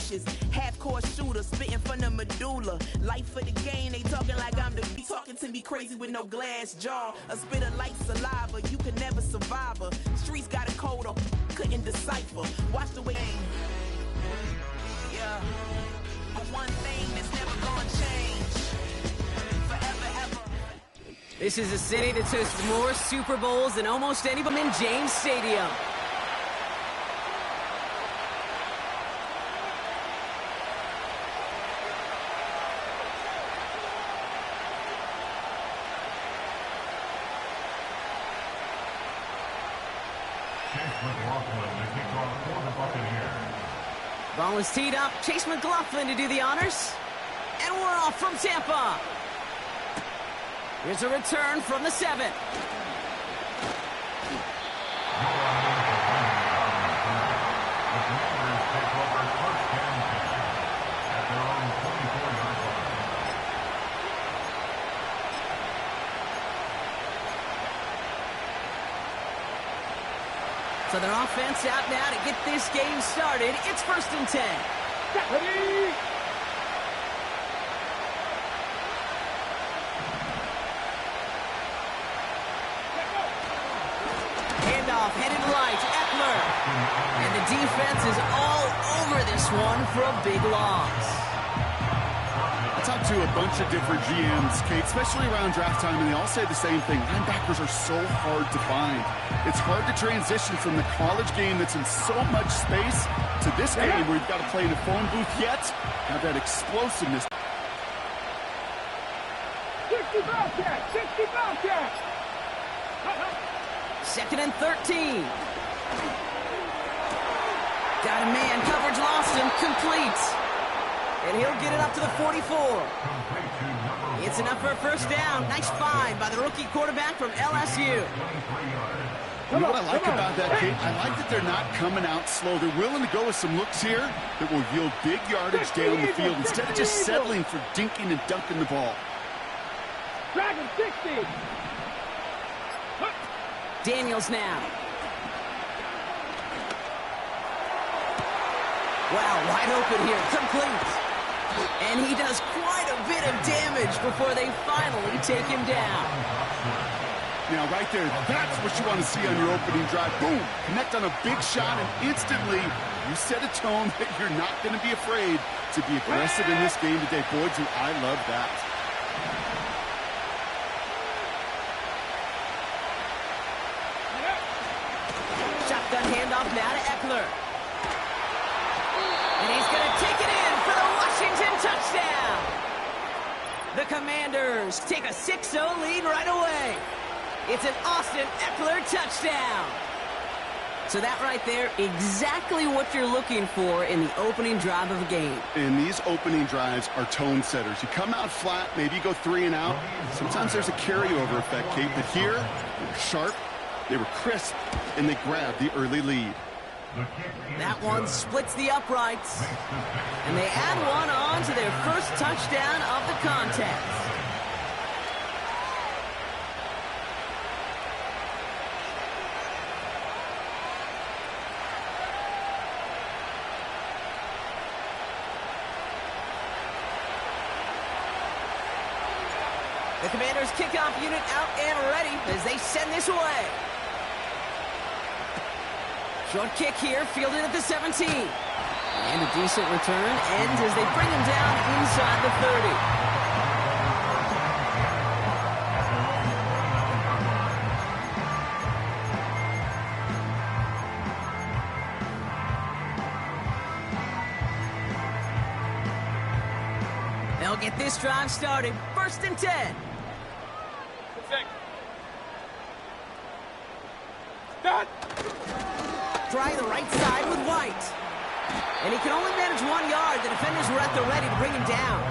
vicious. Half-court shooter, spitting from the medulla. Life for the game, they talking like I'm the be talking to me crazy with no glass jaw. A spit of light saliva, you can never survive her. Streets got a code or couldn't decipher. Watch the way. Yeah. But one thing that's never gonna change. Forever, ever. This is a city that's hosted more Super Bowls than almost anyone in James Stadium. Ball is teed up. Chase McLaughlin to do the honors. And we're off from Tampa. Here's a return from the 7. So their offense out now to get this game started. It's 1st and 10. Ready? Handoff, headed right, Eckler. And the defense is all over this one for a big loss. I talked to a bunch of different GMs, Kate, especially around draft time, and they all say the same thing. Linebackers are so hard to find. It's hard to transition from the college game that's in so much space to this game where you've got to play in a phone booth yet have that explosiveness. 60 Bobcat! 60 Bobcat! 2nd and 13. Got a man, coverage lost him, complete. And he'll get it up to the 44. It's enough for a 1st down. Nice find by the rookie quarterback from LSU. You know what I like about that, Kate? I like that they're not coming out slow. They're willing to go with some looks here that will yield big yardage down the field instead of just settling for dinking and dunking the ball. Dragon 60! Daniels now. Wow, wide open here, complete. And he does quite a bit of damage before they finally take him down. Now, right there, that's what you want to see on your opening drive. Boom! Connect on a big shot, and instantly you set a tone that you're not going to be afraid to be aggressive in this game today. Boy, do I love that. Shotgun handoff now to Eckler. And he's going to take it in for the Washington touchdown. The Commanders take a 6-0 lead right away. It's an Austin Eckler touchdown. So that right there, exactly what you're looking for in the opening drive of a game. And these opening drives are tone setters. You come out flat, maybe you go 3 and out. Sometimes there's a carryover effect, Kate. But here, they were sharp, they were crisp, and they grabbed the early lead. That one splits the uprights. And they add one on to their first touchdown of the contest. The Commanders' kickoff unit out and ready as they send this away. Short kick here, fielded at the 17. And a decent return ends as they bring him down inside the 30. They'll get this drive started. 1st and 10. Try the right side with White. And he can only manage 1 yard. The defenders were at the ready to bring him down.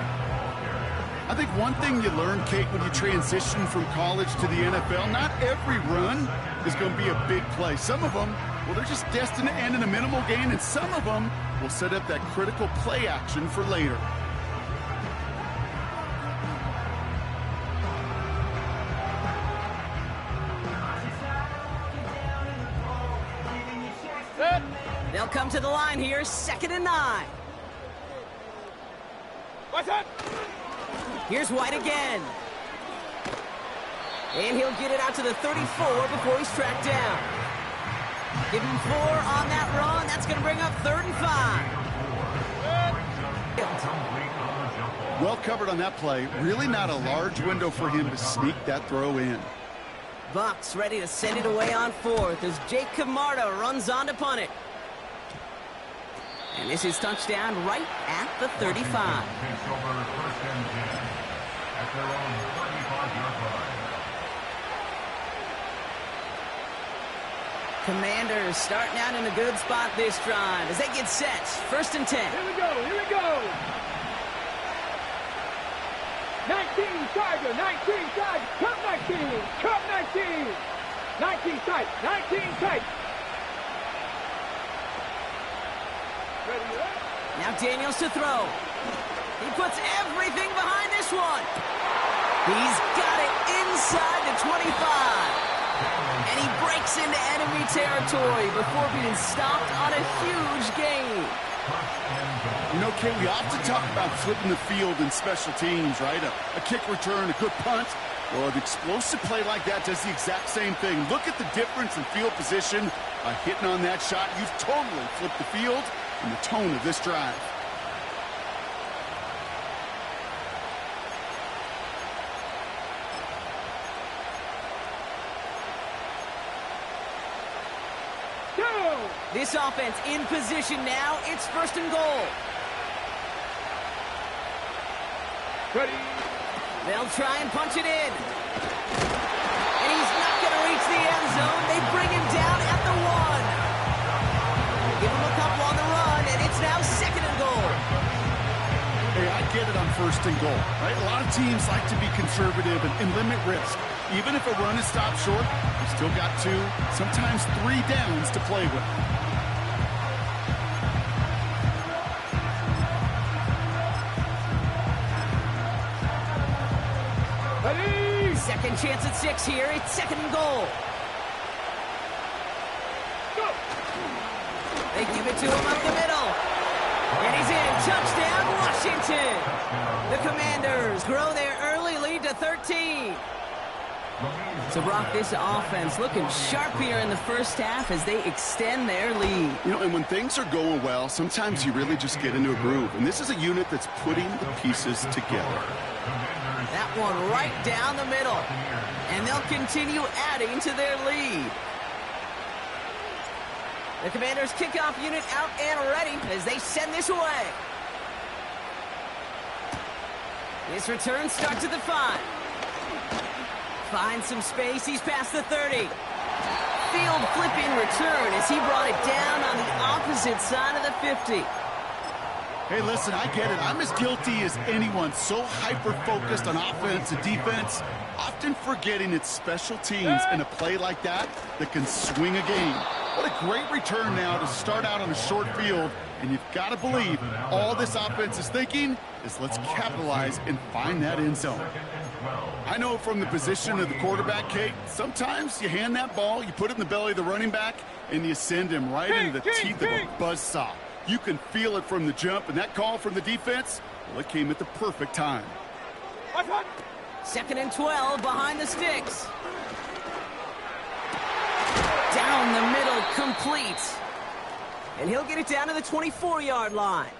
I think one thing you learn, Kate, when you transition from college to the NFL, not every run is going to be a big play. Some of them, well, they're just destined to end in a minimal gain, and some of them will set up that critical play action for later. They'll come to the line here, 2nd and 9. What's up? Here's White again. And he'll get it out to the 34 before he's tracked down. Give him 4 on that run. That's going to bring up 3rd and 5. Well covered on that play. Really not a large window for him to sneak that throw in. Bucs ready to send it away on 4th as Jake Camarda runs on to punt it. And this is touchdown right at the 35. Commanders starting out in a good spot this drive as they get set. 1st and 10. Here we go, here we go. 19 Tiger, 19 Tiger, cut 19, cut 19. 19 tight, 19 tight. Ready up. Now Daniels to throw. He puts everything behind this one. He's got it inside the 25. And he breaks into enemy territory before being stopped on a huge gain. You know, Kate, we often talk about flipping the field in special teams, right? A kick return, a good punt. Well, an explosive play like that does the exact same thing. Look at the difference in field position. By hitting on that shot, you've totally flipped the field and the tone of this drive. This offense in position now. It's 1st and goal. Ready. They'll try and punch it in. And he's not going to reach the end zone. They bring him down at the 1. Give him a couple on the run, and it's now 2nd and goal. Hey, I get it on 1st and goal, right? A lot of teams like to be conservative and limit risk. Even if a run is stopped short, you've still got 2, sometimes 3 downs to play with. Ready. Second chance at 6 here. It's 2nd and goal. Go. They give it to him up the middle. And he's in. Touchdown, Washington. The Commanders grow their early lead to 13. So, Brock, this offense looking sharp here in the first half as they extend their lead. You know, and when things are going well, sometimes you really just get into a groove. And this is a unit that's putting the pieces together. That one right down the middle. And they'll continue adding to their lead. The Commanders' kickoff unit out and ready as they send this away. This return starts at the 5. Finds some space. He's past the 30. Field flipping return as he brought it down on the opposite side of the 50. Hey, listen, I get it. I'm as guilty as anyone. So hyper-focused on offense and defense, often forgetting it's special teams in a play like that that can swing a game. What a great return now to start out on a short field, and you've got to believe all this offense is thinking is let's capitalize and find that end zone. I know from the position of the quarterback, Kate, sometimes you hand that ball, you put it in the belly of the running back, and you send him right into the teeth of a buzzsaw. You can feel it from the jump, and that call from the defense, well, it came at the perfect time. 2nd and 12 behind the sticks. Down the middle, complete. And he'll get it down to the 24-yard line.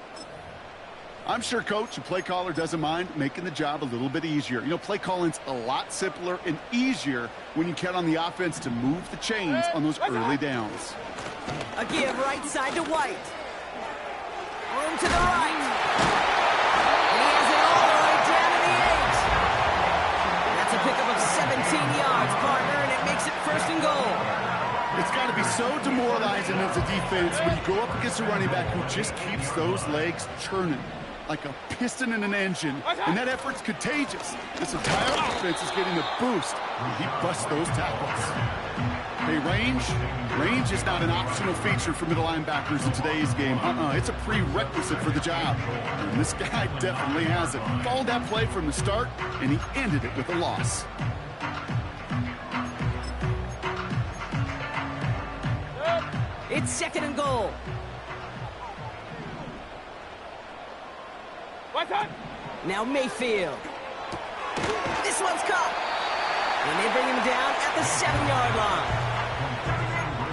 I'm sure coach and play caller doesn't mind making the job a little bit easier. You know, play calling's a lot simpler and easier when you count on the offense to move the chains on those early downs. A give right side to White. Room to the right. And he has it all the way down to the 8. That's a pickup of 17 yards, partner, and it makes it 1st and goal. It's got to be so demoralizing as a defense when you go up against a running back who just keeps those legs churning like a piston in an engine, and that effort's contagious. This entire offense is getting a boost when he busts those tackles. Hey, range is not an optional feature for middle linebackers in today's game. It's a prerequisite for the job, and this guy definitely has it. Followed that play from the start, and he ended it with a loss. It's 2nd and goal. What's up? Now Mayfield. This one's caught. And they bring him down at the 7-yard line.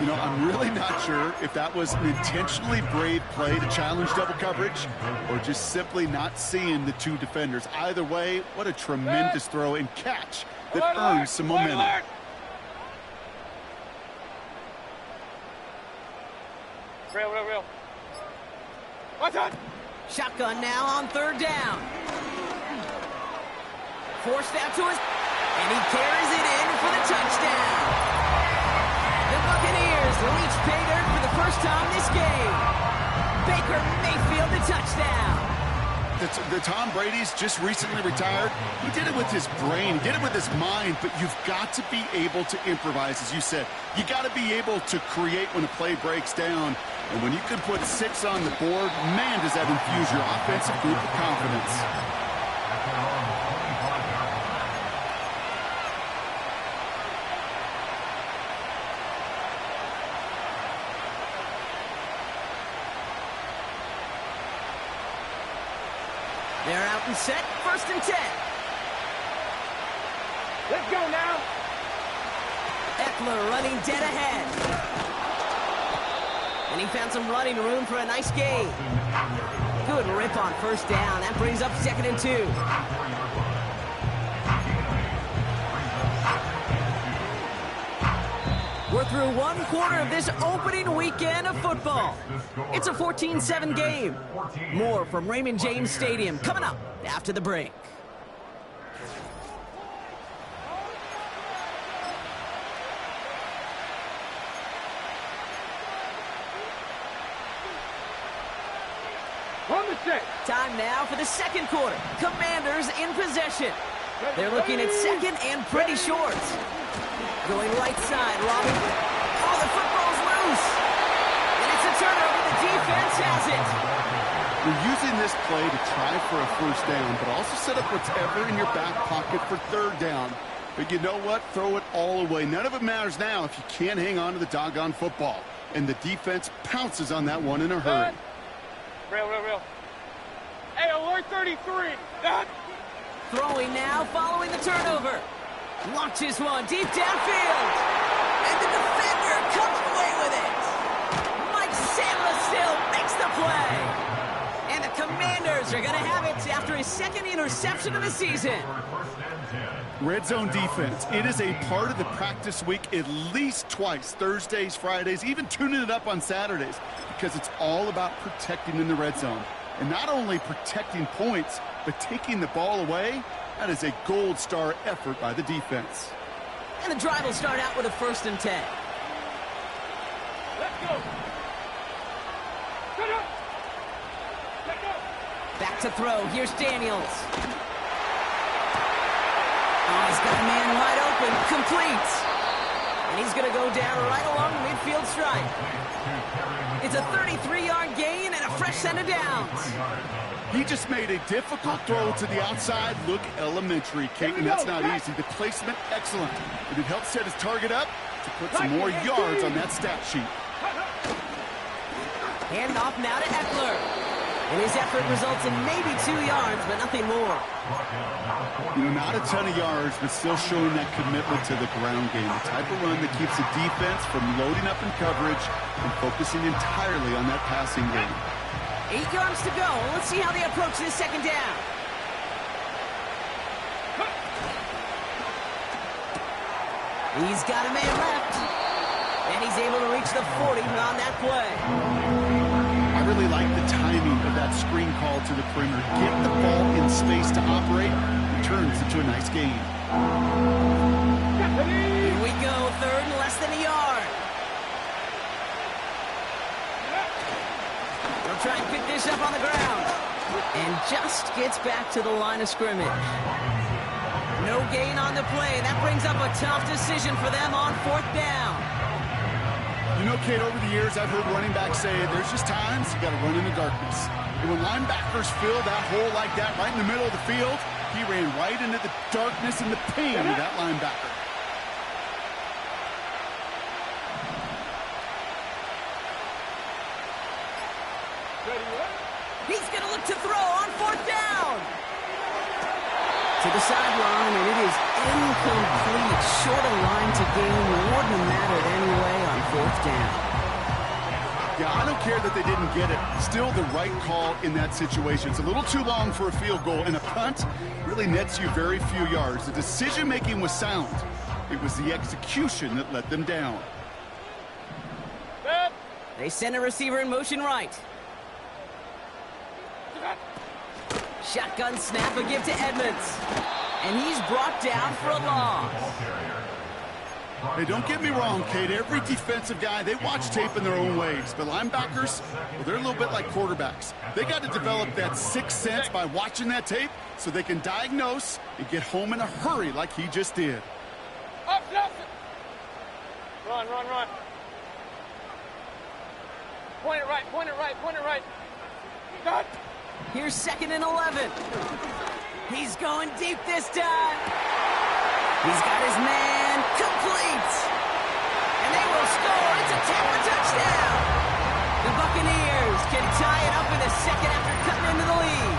You know, I'm really not sure if that was an intentionally brave play to challenge double coverage or just simply not seeing the two defenders. Either way, what a tremendous throw and catch that earns some momentum. Real. Watch out! Shotgun now on 3rd down. Forced out to his... And he carries it in for the touchdown. The Buccaneers reach pay dirt for the first time this game. Baker Mayfield the touchdown. The Tom Brady's just recently retired. He did it with his brain. He did it with his mind. But you've got to be able to improvise, as you said. You got to be able to create when a play breaks down. And when you can put 6 on the board, man, does that infuse your offensive group with confidence. They're out and set, 1st and 10. Let's go now. Eckler running dead ahead. And he found some running room for a nice gain. Good rip on 1st down. That brings up 2nd and 2. We're through 1 quarter of this opening weekend of football. It's a 14-7 game. More from Raymond James Stadium coming up after the break. On the set. Time now for the 2nd quarter. Commanders in possession. They're looking at 2nd and pretty short. Going right side, Robbie. Oh, the football's loose. And it's a turnover. The defense has it. You're using this play to try for a 1st down, but also set up whatever in your back pocket for 3rd down. But you know what? Throw it all away. None of it matters now if you can't hang on to the doggone football. And the defense pounces on that one in a hurry. Real. Hey, alert 33. Throwing now, following the turnover. Launches one deep downfield. And the defender comes away with it. Mike Sandler still makes the play. And the Commanders are going to have it after his 2nd interception of the season. Red zone defense. It is a part of the practice week at least twice. Thursdays, Fridays, even tuning it up on Saturdays. Because it's all about protecting in the red zone. And not only protecting points, but taking the ball away. That is a gold star effort by the defense. And the drive will start out with a 1st and 10. Let's go. Shut up. Let's go. Back to throw. Here's Daniels. Oh, he's got a man wide open. Complete. And he's going to go down right along the midfield stripe. It's a 33-yard gain and a fresh set of downs. He just made a difficult throw to the outside. Look elementary, Kate, and that's not easy. The placement, excellent. But it helped set his target up to put some more yards on that stat sheet. Hand off now to Eckler. And his effort results in maybe 2 yards, but nothing more. You know, not a ton of yards, but still showing that commitment to the ground game. The type of run that keeps the defense from loading up in coverage and focusing entirely on that passing game. 8 yards to go. Let's see how they approach this 2nd down. He's got a man left. And he's able to reach the 40 on that play. I really like the timing of that screen call to the perimeter. Get the ball in space to operate. It turns into a nice gain. Here we go. 3rd and less than a yard. They'll try and pick this up on the ground. And just gets back to the line of scrimmage. No gain on the play. That brings up a tough decision for them on 4th down. You know, Kate, over the years, I've heard running backs say there's just times you got to run in the darkness. And when linebackers fill that hole like that right in the middle of the field, he ran right into the darkness and the pain of that linebacker. He's going to look to throw on 4th down. To the sideline, and it is incomplete. Short of line to gain. Wouldn't have mattered anyway on 4th down. Yeah, I don't care that they didn't get it. Still the right call in that situation. It's a little too long for a field goal, and a punt really nets you very few yards. The decision-making was sound. It was the execution that let them down. They send a receiver in motion right. Shotgun snap, a give to Edmonds. And he's brought down for a loss. Hey, don't get me wrong, Kate. Every defensive guy, they watch tape in their own ways. But linebackers, well, they're a little bit like quarterbacks. They got to develop that sixth sense by watching that tape so they can diagnose and get home in a hurry like he just did. Run, run, run. Point it right, point it right, point it right. Cut. Here's 2nd and 11. He's going deep this time. He's got his man complete. And they will score. It's a Tampa touchdown. The Buccaneers can tie it up in the 2nd after cutting into the lead.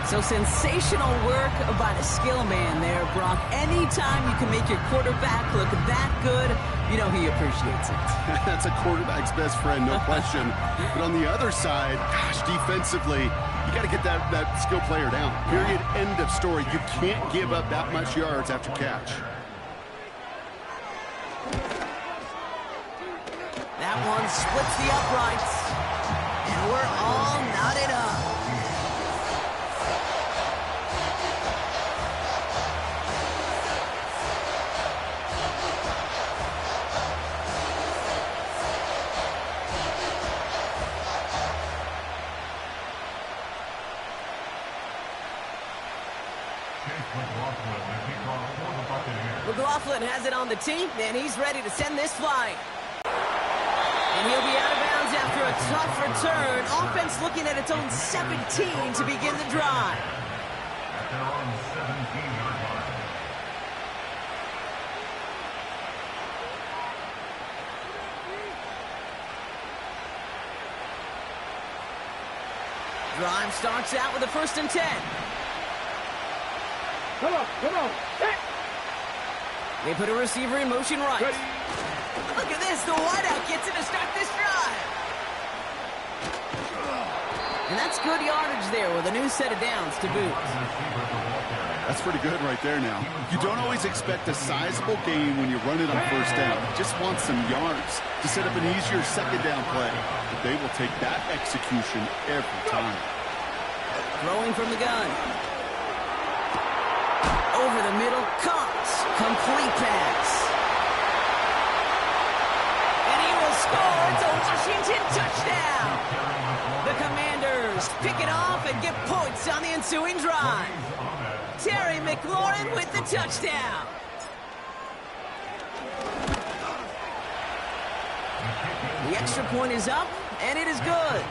So sensational work by the skill man there, Brock. Anytime you can make your quarterback look that good, you know he appreciates it. That's a quarterback's best friend, no question. But on the other side, gosh, defensively, you got to get that skill player down. Period. End of story. You can't give up that much yards after catch. That one splits the uprights. And we're all knotted up. McLaughlin has it on the tee, and he's ready to send this flying. And he'll be out of bounds after a tough return. Offense looking at its own 17 to begin the drive. Drive starts out with a 1st and 10. Come on, come on. Hey. They put a receiver in motion right. Ready. Look at this. The wideout gets it to start this drive. And that's good yardage there with a new set of downs to boot. That's pretty good right there now. You don't always expect a sizable gain when you run it on 1st down. You just want some yards to set up an easier 2nd down play. But they will take that execution every time. Throwing from the gun. Over the middle, caught. Complete pass. And he will score. It's a Washington touchdown. The Commanders pick it off and get points on the ensuing drive. Terry McLaurin with the touchdown. The extra point is up, and it is good.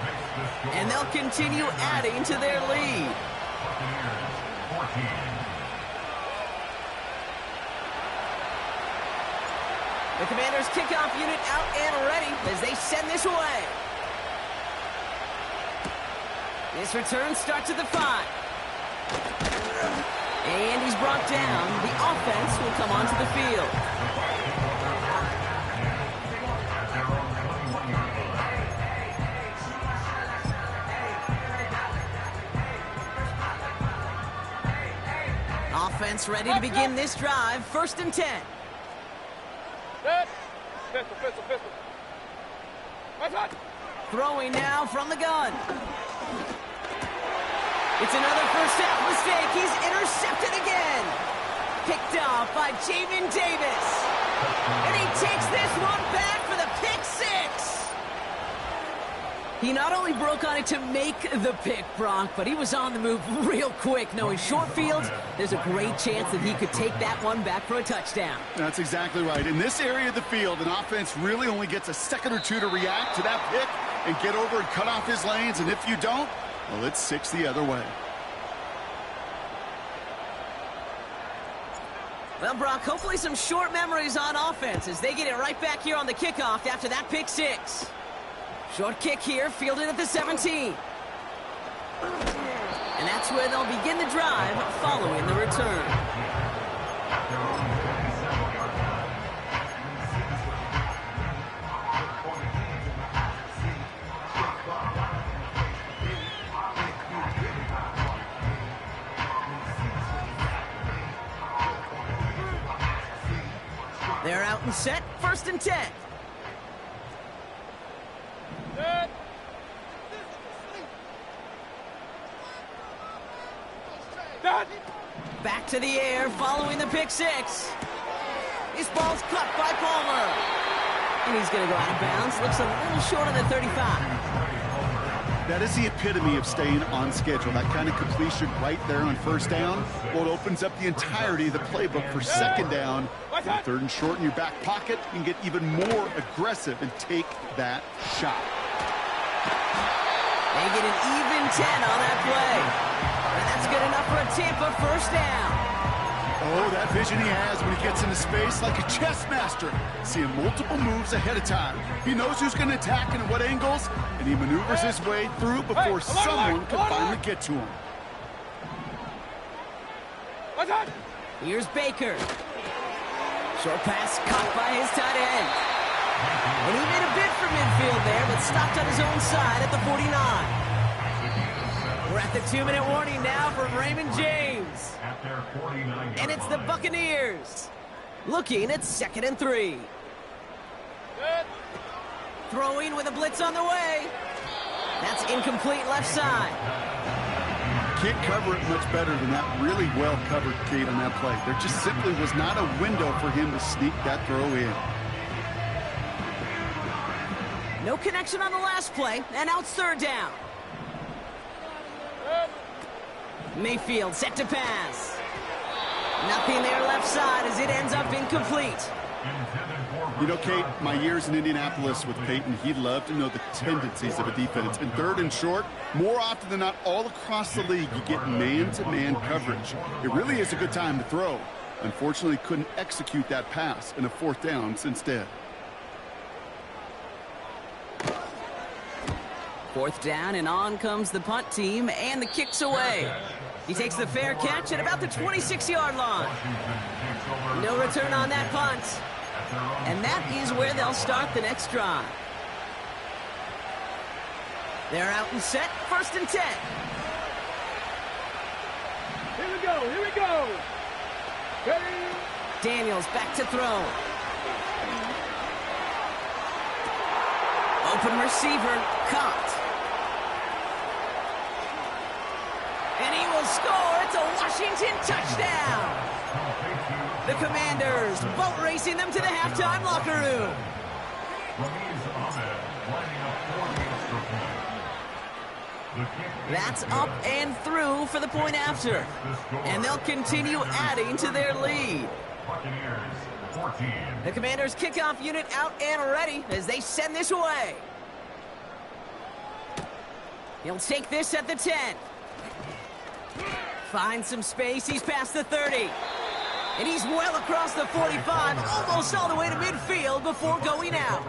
And they'll continue adding to their lead. The Commanders' kickoff unit out and ready as they send this away. This return starts at the 5. And he's brought down. The offense will come onto the field. Offense ready to begin this drive. 1st and 10. Pistol, pistol, pistol. Watch out. Throwing now from the gun. It's another 1st half mistake. He's intercepted again. Picked off by Jamin Davis. And he takes this one back for the pick 6. He not only broke on it to make the pick, Brock, but he was on the move real quick. Knowing short fields, there's a great chance that he could take that one back for a touchdown. That's exactly right. In this area of the field, an offense really only gets a 2nd or 2 to react to that pick and get over and cut off his lanes. And if you don't, well, it's 6 the other way. Well, Brock, hopefully some short memories on offense as they get it right back here on the kickoff after that pick 6. Short kick here, fielded at the 17. And And that's where they'll begin the drive following the return. They're out and set, 1st and 10. Back to the air following the pick 6. This ball's caught by Palmer. And he's going to go out of bounds. Looks a little short of the 35. That is the epitome of staying on schedule. That kind of completion right there on 1st down. Well, it opens up the entirety of the playbook for 2nd down. On 3rd and short in your back pocket, you can get even more aggressive and take that shot. They get an even 10 on that play. And that's good enough for a Tampa 1st down. Oh, that vision he has when he gets into space like a chess master. Seeing multiple moves ahead of time. He knows who's going to attack and at what angles, and he maneuvers his way through before someone can finally get to him. Here's Baker. Short pass caught by his tight end. And he made a bid for midfield there, but stopped on his own side at the 49. We're at the 2-minute warning now from Raymond James. And it's the Buccaneers looking at 2nd and 3. Throwing with a blitz on the way. That's incomplete left side. Can't cover it much better than that really well covered Kate on that play. There just simply was not a window for him to sneak that throw in. No connection on the last play, and now it's 3rd down. Mayfield set to pass. Nothing there left side as it ends up incomplete. You know, Kate, my years in Indianapolis with Peyton, he loved to know the tendencies of a defense. And 3rd and short, more often than not, all across the league, you get man-to-man coverage. It really is a good time to throw. Unfortunately, couldn't execute that pass in a 4th down instead. 4th down, and on comes the punt team, and the kick's away. He takes the fair catch at about the 26-yard line. No return on that punt. And that is where they'll start the next drive. They're out and set, 1st and 10. Here we go, here we go. Ready? Daniels back to throw. Open receiver, caught. And he will score. It's a Washington touchdown. The Commanders boat racing them to the halftime locker room. That's up and through for the point after. And they'll continue adding to their lead. The Commanders' kickoff unit out and ready as they send this away. He'll take this at the 10. Finds some space. He's past the 30. And he's well across the 45, almost all the way to midfield before going out.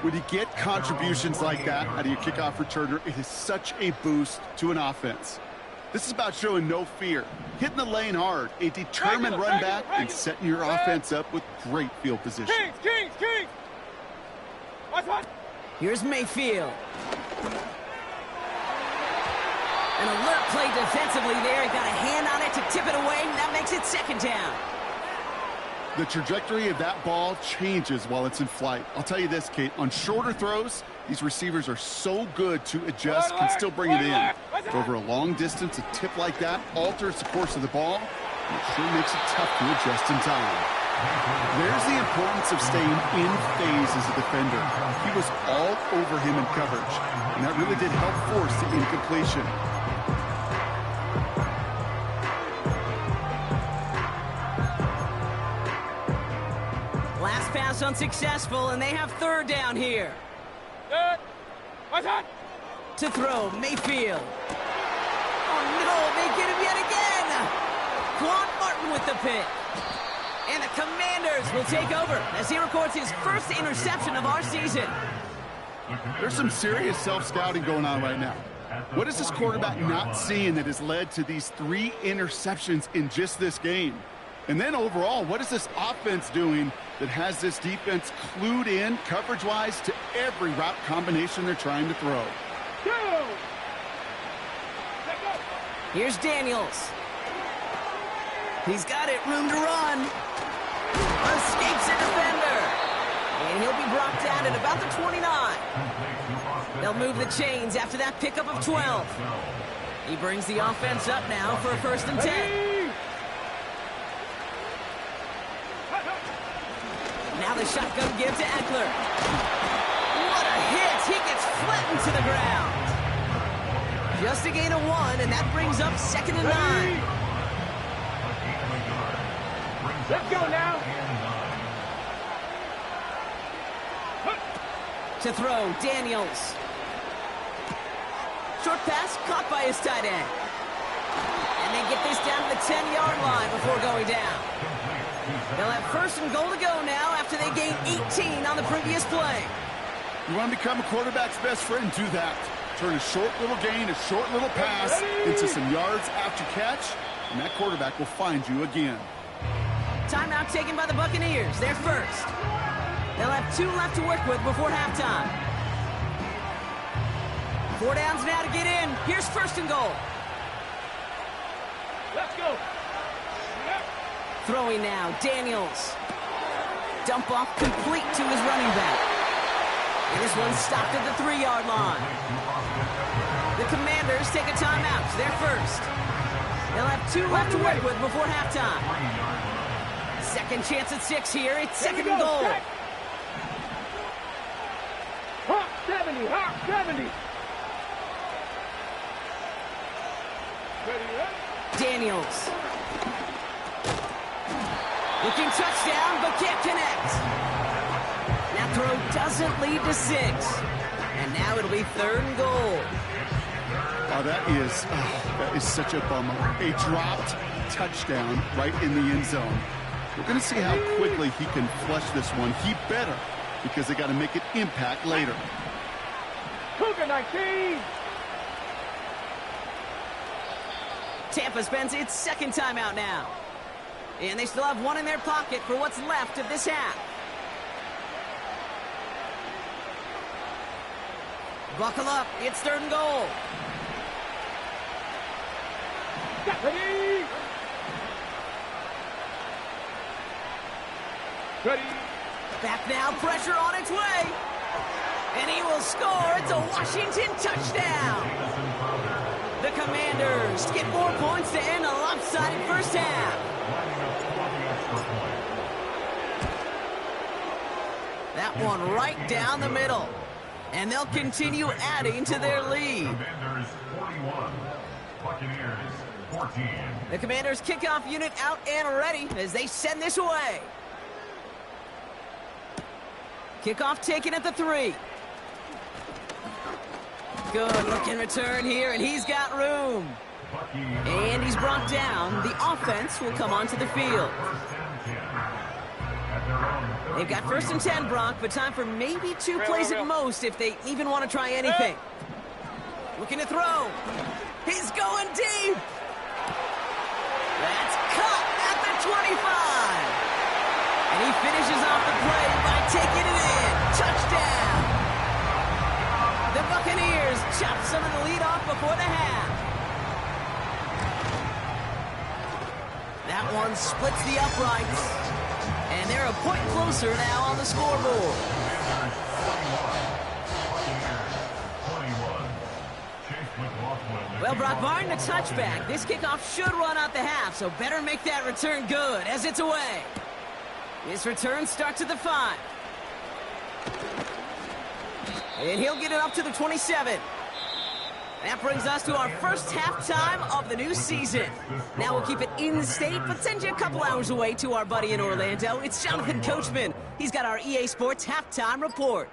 When you get contributions like that out of your kickoff returner, it is such a boost to an offense. This is about showing no fear, hitting the lane hard, a determined run back, and setting your offense up with great field position. Kings! Watch. Here's Mayfield. An alert play defensively there. He got a hand on it to tip it away. That makes it 2nd down. The trajectory of that ball changes while it's in flight. I'll tell you this, Kate, on shorter throws, these receivers are so good to adjust, can still bring it in. But over a long distance, a tip like that alters the course of the ball, and it sure makes it tough to adjust in time. There's the importance of staying in phase as a defender. He was all over him in coverage, and that really did help force the incompletion. Last pass unsuccessful, and they have 3rd down here. To throw, Mayfield. Oh, no, they get him yet again. Quan Martin with the pick. And the Commanders will take over as he records his 1st interception of our season. There's some serious self-scouting going on right now. What is this quarterback not seeing that has led to these 3 interceptions in just this game? And then overall, what is this offense doing that has this defense clued in coverage-wise to every route combination they're trying to throw? Here's Daniels. He's got it, room to run. Escapes a defender. And he'll be brought down at about the 29. They'll move the chains after that pickup of 12. He brings the offense up now for a 1st and 10. Now the shotgun give to Eckler. What a hit! He gets flattened to the ground. Just a gain of 1, and that brings up 2nd and 9. Let's go now. To throw, Daniels. Short pass caught by his tight end. And they get this down to the 10-yard line before going down. They'll have 1st and goal to go now after they gained 18 on the previous play. You want to become a quarterback's best friend? Do that. Turn a short little gain, a short little pass into some yards after catch, and that quarterback will find you again. Timeout taken by the Buccaneers. They're first. They'll have 2 left to work with before halftime. 4 downs now to get in. Here's 1st and goal. Let's go. Throwing now, Daniels. Dump off complete to his running back. And this one's stopped at the 3-yard line. The Commanders take a timeout. They're first. They'll have 2 left to work with before halftime. Second chance at 6 here. It's 2nd and goal. Hawk 70, Hawk 70. Daniels. Looking touchdown, but can't connect. That throw doesn't lead to 6. And now it'll be 3rd and goal. Oh, that is such a bummer. A dropped touchdown right in the end zone. We're going to see how quickly he can flush this one. He better, because they got to make an impact later. Cougar 19. Tampa spends its 2nd timeout now. And they still have 1 in their pocket for what's left of this half. Buckle up. It's 3rd and goal. Ready. Ready. Back now. Pressure on its way. And he will score. It's a Washington touchdown. The Commanders get 4 points to end a lopsided first half. That one right down the middle. And they'll continue adding to their lead. Commanders 41, Buccaneers 14. The Commanders kickoff unit out and ready as they send this away. Kickoff taken at the 3. Good looking return here, and he's got room. And he's brought down. The offense will come onto the field. They've got 1st and 10, Brock, but time for maybe 2 plays at most if they even want to try anything. Looking to throw. He's going deep. That's cut at the 25. And he finishes off the play by taking it in. Touchdown. The Buccaneers chop some of the lead off before the half. That one splits the uprights. And they're a point closer now on the scoreboard. Well, Brock, barring the touchback, this kickoff should run out the half, so better make that return good as it's away. This return starts at the 5. And he'll get it up to the 27. That brings us to our first halftime of the new season. Now we'll keep it in state, but send you a couple hours away to our buddy in Orlando. It's Jonathan Coachman. He's got our EA Sports halftime report.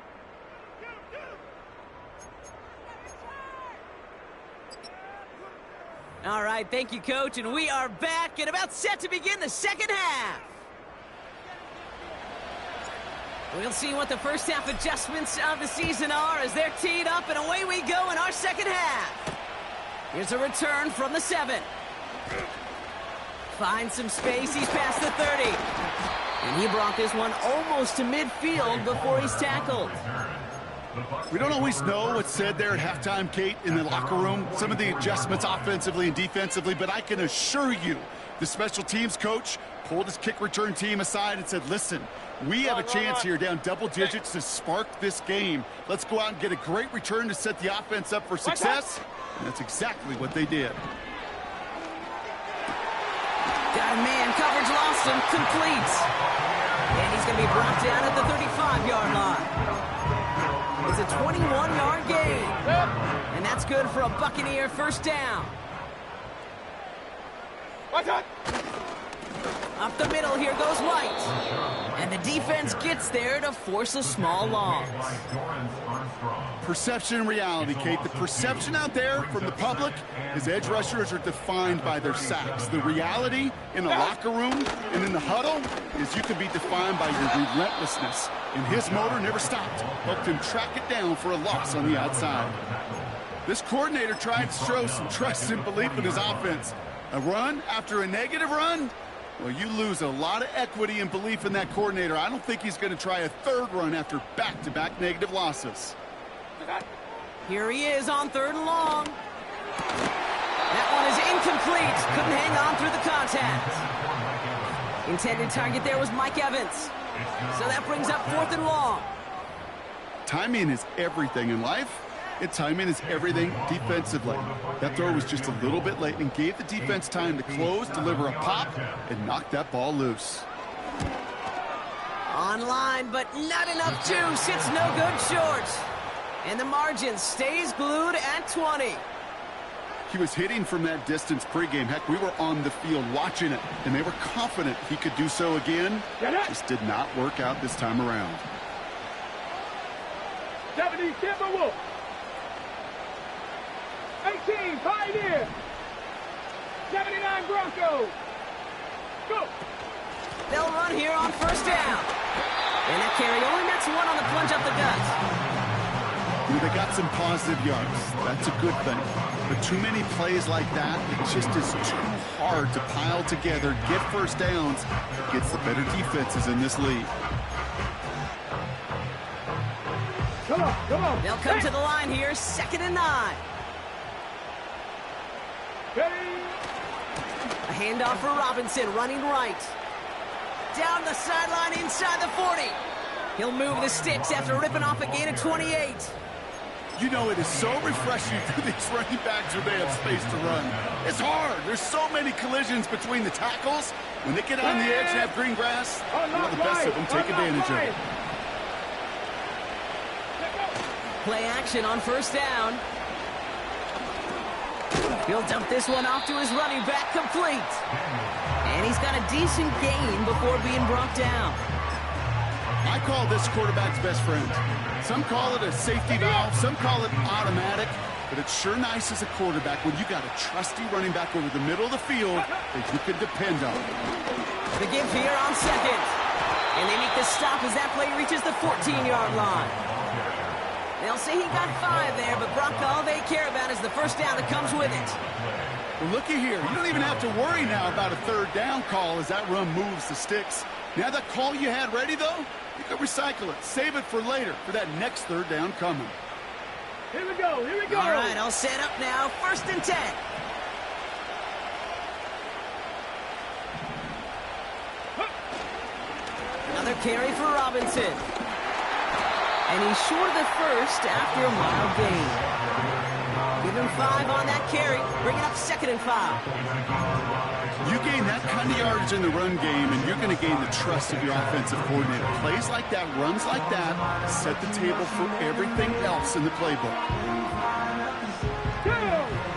All right, thank you, Coach, and we are back and about set to begin the second half. We'll see what the first half adjustments of the season are as they're teed up, and away we go in our second half. Here's a return from the 7. Finds some space. He's past the 30. And he brought this one almost to midfield before he's tackled. We don't always know what's said there at halftime, Kate, in the locker room. Some of the adjustments offensively and defensively, but I can assure you the special teams coach pulled his kick return team aside and said, listen, we have a chance here down double digits to spark this game. Let's go out and get a great return to set the offense up for success. And that's exactly what they did. Got a man, coverage lost him, complete. And he's going to be brought down at the 35-yard line. It's a 21-yard gain. And that's good for a Buccaneer first down. Up the middle, here goes White. And the defense gets there to force a small loss. Perception and reality, Kate. The perception out there from the public is edge rushers are defined by their sacks. The reality in the locker room and in the huddle is you can be defined by your relentlessness. And his motor never stopped. Helped him track it down for a loss on the outside. This coordinator tried to show some trust and belief in his offense. A run after a negative run? Well, you lose a lot of equity and belief in that coordinator. I don't think he's going to try a third run after back-to-back negative losses. Here he is on 3rd and long. That one is incomplete. Couldn't hang on through the contact. Intended target there was Mike Evans. So that brings up 4th and long. Timing is everything in life. And timing is everything defensively. That throw was just a little bit late and gave the defense time to close, deliver a pop, and knock that ball loose. Online, but not enough juice. It's no good short. And the margin stays glued at 20. He was hitting from that distance pregame. Heck, we were on the field watching it, and they were confident he could do so again. Just did not work out this time around. 70 Timberwolves. 18 Pioneer. 79 Broncos. Go. They'll run here on 1st down. And that carry only nets 1 on the plunge up the gut. They got some positive yards. That's a good thing. But too many plays like that, it just is too hard to pile together, get first downs, gets the better defenses in this league. Come on, come on. They'll come to the line here, 2nd and 9. A handoff for Robinson, running right. Down the sideline inside the 40. He'll move the sticks after ripping off a gain of 28. You know, it is so refreshing for these running backs when they have space to run. It's hard. There's so many collisions between the tackles. When they get on the edge and have green grass, the best of them take advantage of it. Play action on 1st down. He'll dump this one off to his running back, complete. And he's got a decent gain before being brought down. I call this quarterback's best friend. Some call it a safety valve, some call it automatic, but it's sure nice as a quarterback when you got a trusty running back over the middle of the field that you can depend on. The give here on 2nd. And they make the stop as that play reaches the 14-yard line. They'll say he got 5 there, but Brock, all they care about is the first down that comes with it. Well, looky here. You don't even have to worry now about a 3rd down call as that run moves the sticks. Now that call you had ready, though, you can recycle it. Save it for later, for that next 3rd down coming. Here we go, here we go. All right, all set up now. 1st and 10. Another carry for Robinson. And he's short of the first after a mild gain. Give him 5 on that carry. Bring it up 2nd and 5. You gain that kind of yardage in the run game, and you're going to gain the trust of your offensive coordinator. Plays like that, runs like that, set the table for everything else in the playbook.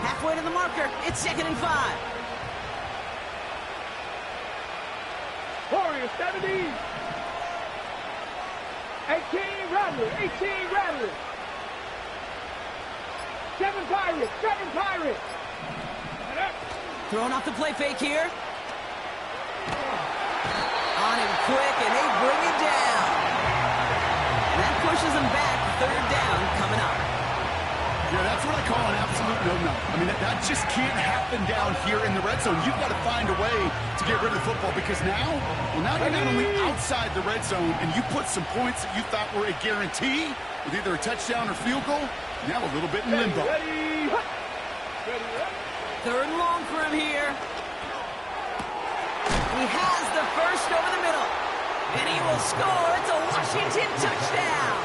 Halfway to the marker. It's 2nd and 5. Warriors 70. 18 Rattler, 18 Rattler. 7 Pirates, 7 Pirates. Throwing off the play fake here. On him quick, and they bring it down. And that pushes him back. 3rd down coming up. Yeah, that's what I call an absolute no-no. I mean, that just can't happen down here in the red zone. You've got to find a way to get rid of the football because now you're not only outside the red zone and you put some points that you thought were a guarantee with either a touchdown or field goal, now a little bit in limbo. Third and long for him here. He has the first over the middle. And he will score. It's a Washington touchdown.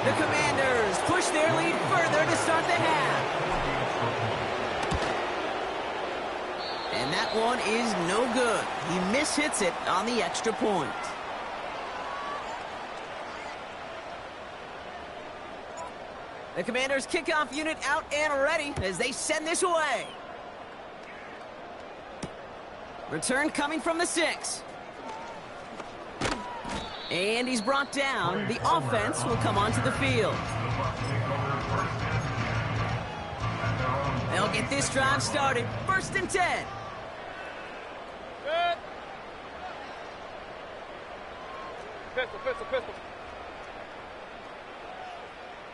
The Commanders push their lead further to start the half. And that one is no good. He mishits it on the extra point. The Commanders' kickoff unit out and ready as they send this away. Return coming from the 6. And he's brought down. The offense will come onto the field. They'll get this drive started. 1st and 10. Pistol.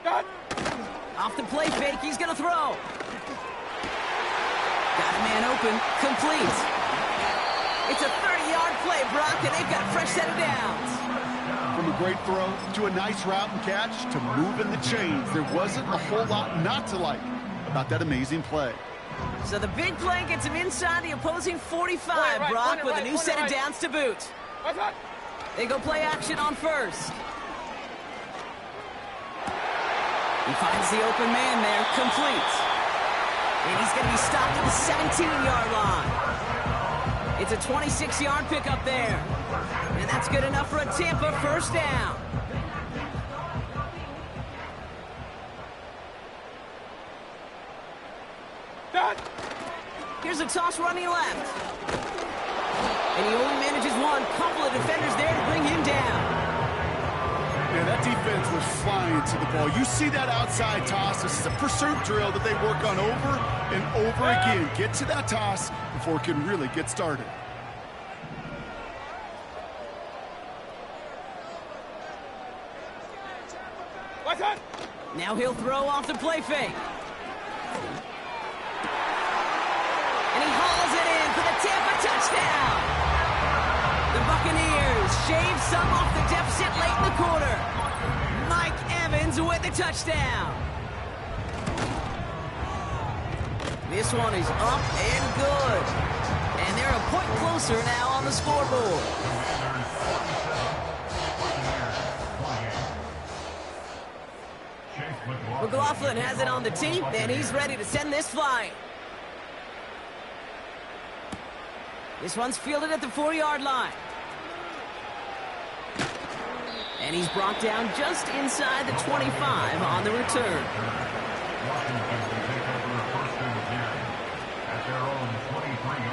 Got. Off the play fake, he's going to throw. Got a man open, complete. It's a 30-yard play, Brock, and they've got a fresh set of downs. From a great throw to a nice route and catch to moving the chains, there wasn't a whole lot not to like about that amazing play. So the big play gets him inside the opposing 45, Brock, with a new set of downs to boot. They go play action on 1st. He finds the open man there, complete. And he's going to be stopped at the 17-yard line. It's a 26-yard pickup there. And that's good enough for a Tampa first down. Here's a toss running left. And he only manages one. Couple of defenders there to bring him down. Yeah, that defense was flying to the ball. You see that outside toss. This is a pursuit drill that they work on over and over again. Get to that toss before it can really get started. Now he'll throw off the play fake. And he hauls it in for the Tampa touchdown. The Buccaneers shave some off the deficit late in the quarter. Mike Evans with the touchdown. This one is up and good. And they're a point closer now on the scoreboard. McLaughlin has it on the tee, and he's ready to send this flying. This one's fielded at the 4-yard line. And he's brought down just inside the 25 on the return.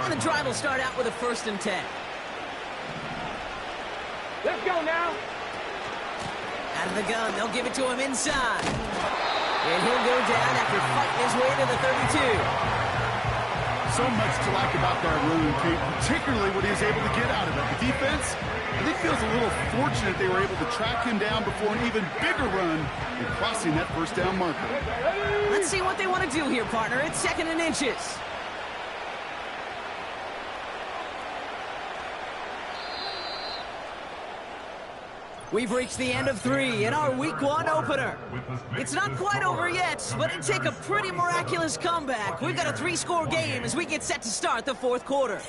And the drive will start out with a 1st and 10. Let's go now. Out of the gun, they'll give it to him inside. And he'll go down after fighting his way to the 32. So much to like about that run, Kate, particularly what he was able to get out of it. The defense, I think, feels a little fortunate they were able to track him down before an even bigger run and crossing that first down marker. Let's see what they want to do here, partner. It's 2nd and inches. We've reached the end of 3 in our Week 1 opener. It's not quite over yet, but it'd take a pretty miraculous comeback. We've got a 3-score game as we get set to start the 4th quarter.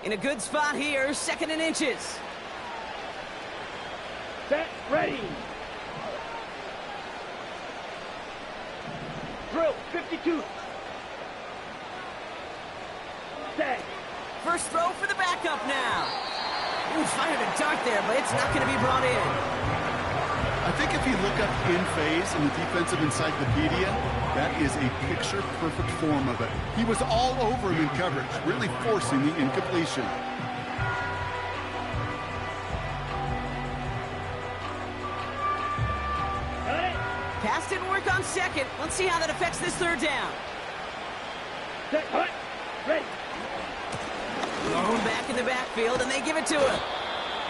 In a good spot here, 2nd and inches. Set, ready. Drill, 52. Set. First throw for the backup now. Ooh, fired a dart there, but it's not going to be brought in. I think if you look up in phase in the defensive encyclopedia, that is a picture-perfect form of it. He was all over him in coverage, really forcing the incompletion. Pass didn't work on 2nd. Let's see how that affects this 3rd down. Set, hut, ready. Thrown back in the backfield, and they give it to him.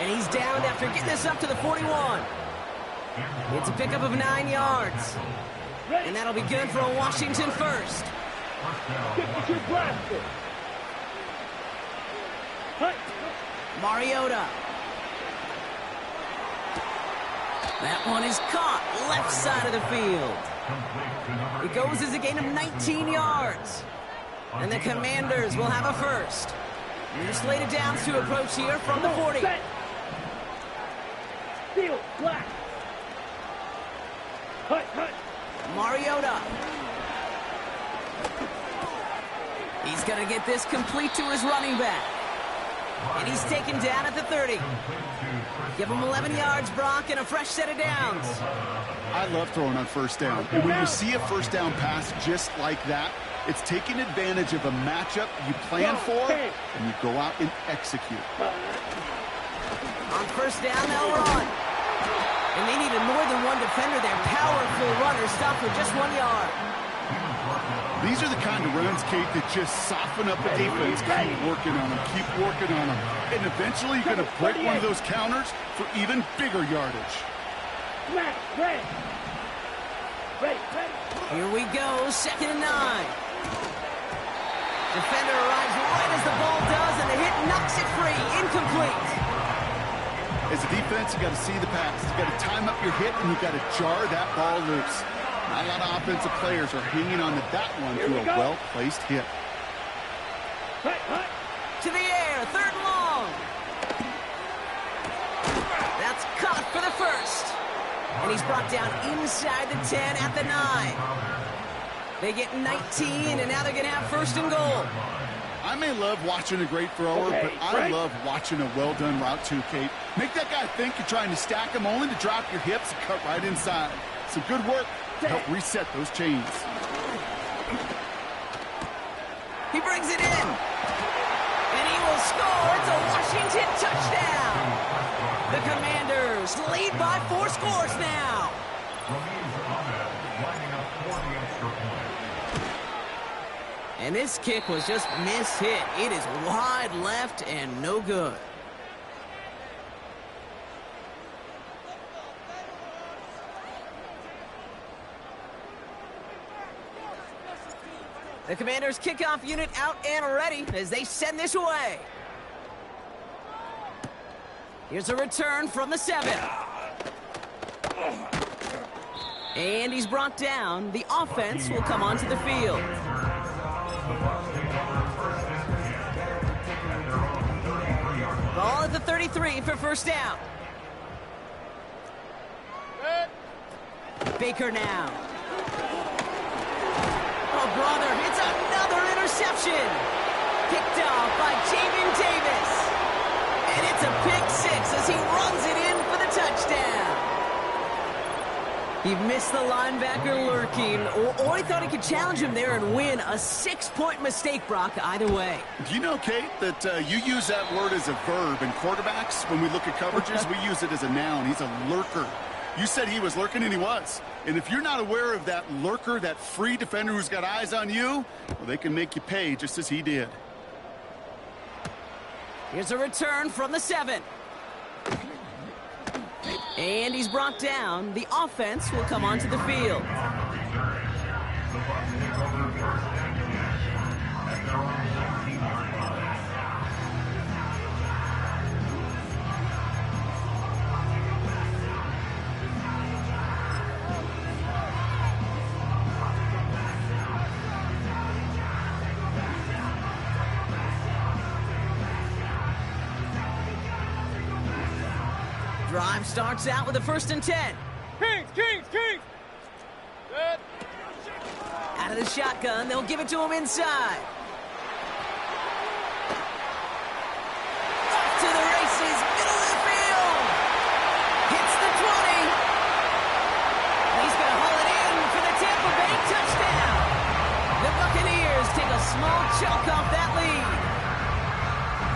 And he's down after getting this up to the 41. It's a pickup of 9 yards. Ready. And that'll be good for a Washington first. 52 blaster. Hut. Mariota. That one is caught left side of the field. It goes as a gain of 19 yards. And the Commanders will have a first. New slated downs to approach here from the 40. Set. Steel, black. Hut, hut. Mariota. He's going to get this complete to his running back. And he's taken down at the 30. Give him 11 yards, Brock, and a fresh set of downs. I love throwing on 1st down. And when you see a 1st down pass just like that, it's taking advantage of a matchup you plan for, and you go out and execute. On 1st down, they'll run. And they needed more than one defender there. Powerful runner stopped for just 1 yard. These are the kind of runs, Kate, that just soften up the defense. Keep working on them, keep working on them. And eventually you're going to break one of those counters for even bigger yardage. Smash, ready. Ready, ready. Here we go, 2nd and 9. Defender arrives right as the ball does, and the hit knocks it free. Incomplete. As a defense, you got to see the pass. You got to time up your hit, and you got to jar that ball loose. Not a lot of offensive players are hanging on to that one through a well-placed hit. Hut, hut. To the air, 3rd and long. That's caught for the first. And he's brought down inside the 10 at the 9. They get 19, and now they're going to have 1st and goal. I may love watching a great thrower, but I love watching a well-done route too, Kate. Make that guy think you're trying to stack him, only to drop your hips and cut right inside. Some good work to help reset those chains. He brings it in. And he will score. It's a Washington touchdown. The Commanders lead by 4 scores now. And this kick was just mishit. It is wide left and no good. The Commanders' kickoff unit out and ready as they send this away. Here's a return from the 7. And he's brought down. The offense will come onto the field. Ball at the 33 for 1st down. Baker now. Oh, brother, it's another interception. Picked off by Jamin Davis. And it's a pick 6 as he runs it in for the touchdown. He missed the linebacker lurking, or he thought he could challenge him there and win. A 6-point mistake, Brock, either way. Do you know, Kate, that you use that word as a verb in quarterbacks? When we look at coverages, we use it as a noun. He's a lurker. You said he was lurking, and he was. And if you're not aware of that lurker, that free defender who's got eyes on you, well, they can make you pay just as he did. Here's a return from the 7. And he's brought down. The offense will come onto the field. Drive starts out with a 1st and 10. Kings! Good. Out of the shotgun, they'll give it to him inside. Off to the races, middle of the field. Hits the 20. He's going to haul it in for the Tampa Bay touchdown. The Buccaneers take a small chunk off that lead.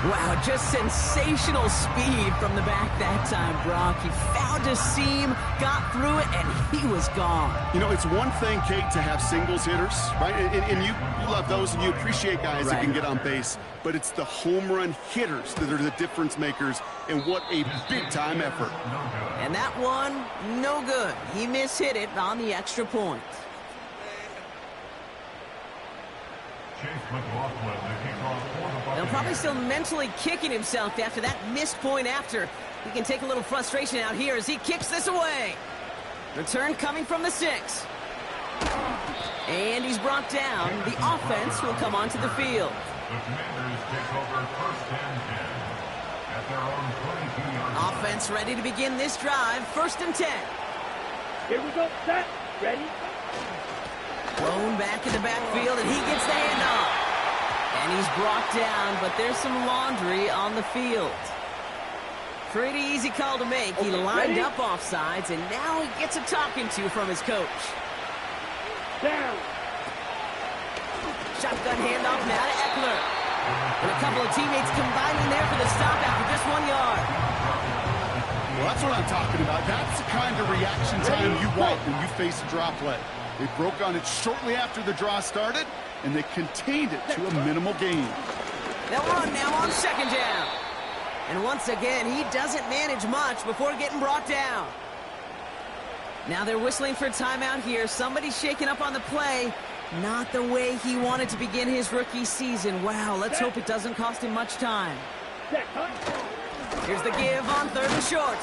Wow, just sensational speed from the back that time, Brock. He found a seam, got through it, and he was gone. You know, it's one thing, Kate, to have singles hitters, right? And you love those, and you appreciate guys that can get on base. But it's the home run hitters that are the difference makers, and what a big-time effort. And that one, no good. He mishit it on the extra point. He'll probably still mentally kicking himself after that missed point after. He can take a little frustration out here as he kicks this away. Return coming from the 6. And he's brought down. The offense will come onto the field. The Commanders take over 1st and 10 at their own 22-yard line. Offense ready to begin this drive. 1st and 10. Here we go. Set. Ready. Thrown back in the backfield, and he gets the handoff. And he's brought down, but there's some laundry on the field. Pretty easy call to make. He lined up offsides, and now he gets a talking to from his coach. Down. Shotgun handoff now to Eckler. And a couple of teammates combining there for the stop after just 1 yard. Well, that's what I'm talking about. That's the kind of reaction time you want when you face a draw play. They broke on it shortly after the draw started, and they contained it to a minimal gain. They'll run now on 2nd down. And once again, he doesn't manage much before getting brought down. Now they're whistling for timeout here. Somebody's shaking up on the play. Not the way he wanted to begin his rookie season. Wow, let's hope it doesn't cost him much time. Here's the give on 3rd and short.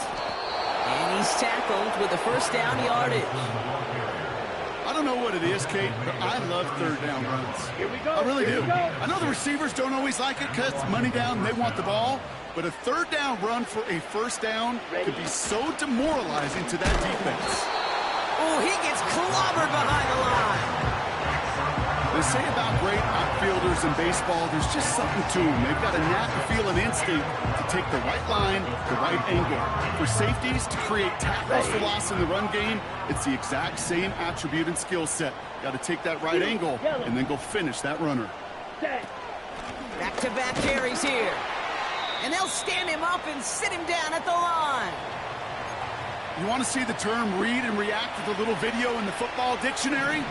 And he's tackled with the 1st down yardage. I don't know what it is, Kate, but I love 3rd down runs. Here we go. I really do. Go. I know the receivers don't always like it because it's money down and they want the ball, but a 3rd down run for a 1st down could be so demoralizing to that defense. Oh, he gets clobbered behind the line. They say about great outfielders in baseball, there's just something to them. They've got a knack, a feel, and instinct to take the right line, the right angle. For safeties to create tackles for loss in the run game, it's the exact same attribute and skill set. Got to take that right angle and then go finish that runner. Back-to-back carries here. And they'll stand him up and sit him down at the line. You want to see the term read and react with a little video in the football dictionary?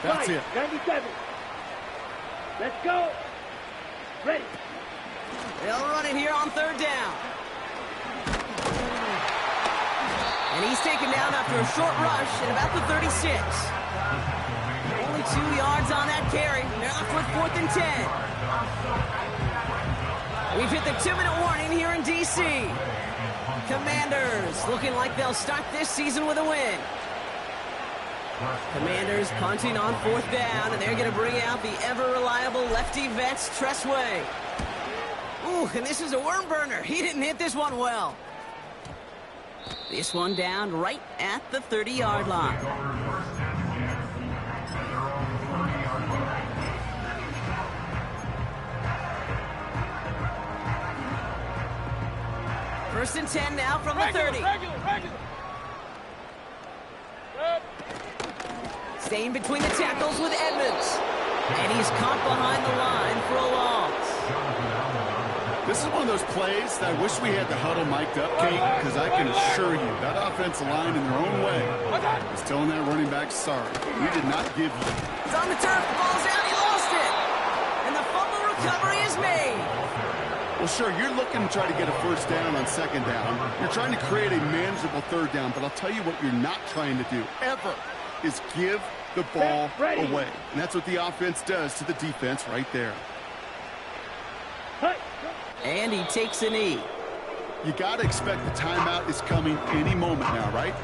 That's it. 97. Let's go. Ready. They'll run it here on 3rd down. And he's taken down after a short rush at about the 36. Only 2 yards on that carry. They're left with 4th and 10. We've hit the 2-minute warning here in D.C. Commanders looking like they'll start this season with a win. Commanders punting on 4th down, and they're going to bring out the ever-reliable lefty vets, Tressway. Ooh, and this is a worm burner. He didn't hit this one well. This one down right at the 30-yard line. First and 10 now from the 30. Regular. Staying between the tackles with Edmonds. And he's caught behind the line for a loss. This is one of those plays that I wish we had the huddle mic'd up, Kate, because I can assure you that offensive line in their own way is telling that running back, sorry, we did not give you. It's on the turf, the ball's out, he lost it. And the fumble recovery is made. Well, sure, you're looking to try to get a 1st down on 2nd down. You're trying to create a manageable 3rd down, but I'll tell you what you're not trying to do, ever, is give the ball away. And that's what the offense does to the defense right there. And he takes a knee. You got to expect the timeout is coming any moment now, right?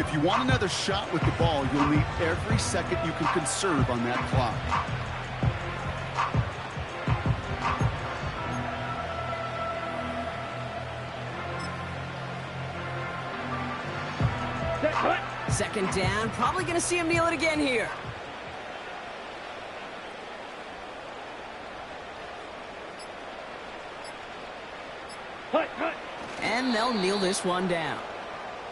If you want another shot with the ball, you'll need every second you can conserve on that clock. Second down, probably going to see him kneel it again here. And they'll kneel this one down.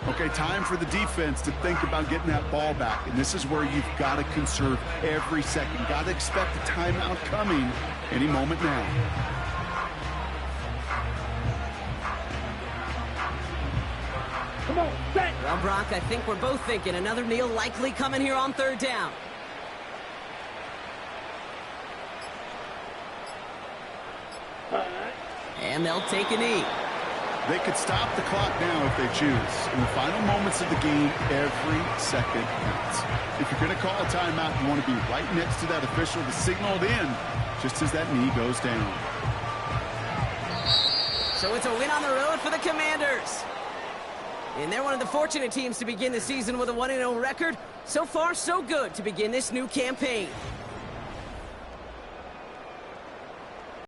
Okay, time for the defense to think about getting that ball back. And this is where you've got to conserve every second. Got to expect a timeout coming any moment now. Come on, set. Well, Brock, I think we're both thinking another kneel likely coming here on third down. And they'll take a knee. They could stop the clock now if they choose. In the final moments of the game, every second counts. If you're going to call a timeout, you want to be right next to that official to signal it in just as that knee goes down. So it's a win on the road for the Commanders. And they're one of the fortunate teams to begin the season with a 1-0 record. So far, so good to begin this new campaign.